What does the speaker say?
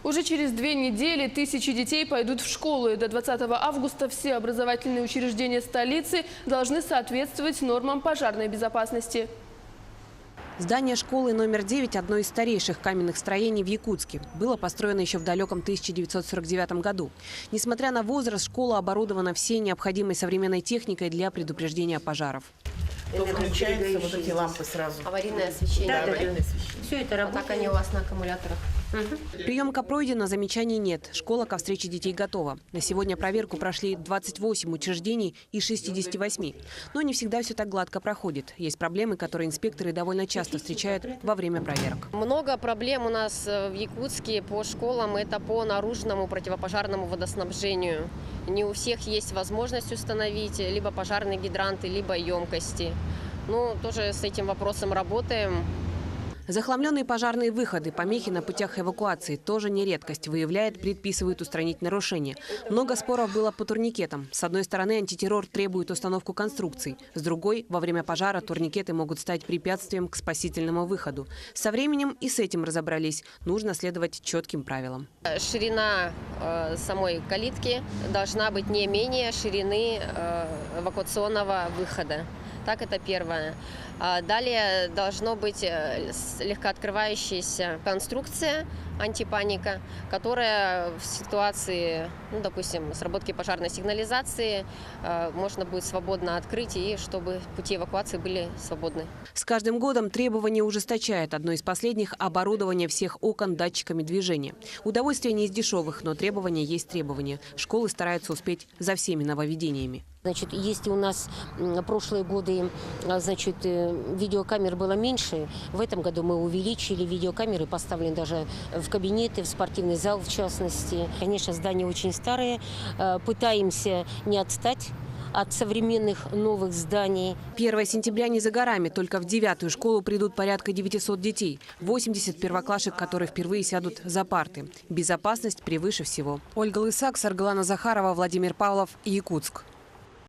Уже через 2 недели тысячи детей пойдут в школу. И до 20 августа все образовательные учреждения столицы должны соответствовать нормам пожарной безопасности. Здание школы номер 9 – одно из старейших каменных строений в Якутске. Было построено еще в далеком 1949 году. Несмотря на возраст, школа оборудована всей необходимой современной техникой для предупреждения пожаров. То включаются вот эти лампы сразу. Аварийное освещение. Да, аварийное освещение. Все это работает. Так они у вас на аккумуляторах. Приемка пройдена, замечаний нет. Школа ко встрече детей готова. На сегодня проверку прошли 28 учреждений из 68. Но не всегда все так гладко проходит. Есть проблемы, которые инспекторы довольно часто встречают во время проверок. Много проблем у нас в Якутске по школам. Это по наружному противопожарному водоснабжению. Не у всех есть возможность установить либо пожарные гидранты, либо емкости. Ну, тоже с этим вопросом работаем. Захламленные пожарные выходы, помехи на путях эвакуации – тоже не редкость. Выявляет, предписывает устранить нарушения. Много споров было по турникетам. С одной стороны, антитеррор требует установку конструкций. С другой, во время пожара турникеты могут стать препятствием к спасительному выходу. Со временем и с этим разобрались. Нужно следовать четким правилам. Ширина самой калитки должна быть не менее ширины эвакуационного выхода. Так, это первое. Далее должна быть легкооткрывающаяся конструкция антипаника, которая в ситуации, допустим, сработки пожарной сигнализации можно будет свободно открыть, и чтобы пути эвакуации были свободны. С каждым годом требования ужесточает. Одно из последних – оборудование всех окон датчиками движения. Удовольствие не из дешевых, но требования есть требования. Школы стараются успеть за всеми нововведениями. Значит, если у нас прошлые годы, значит, видеокамер было меньше, в этом году мы увеличили видеокамеры, поставлены даже в кабинеты, в спортивный зал в частности. Конечно, здания очень старые, пытаемся не отстать от современных новых зданий. 1 сентября не за горами. Только в 9-ю школу придут порядка 900 детей. 80 первоклашек, которые впервые сядут за парты. Безопасность превыше всего. Ольга Лысак, Саргалана Захарова, Владимир Павлов, Якутск.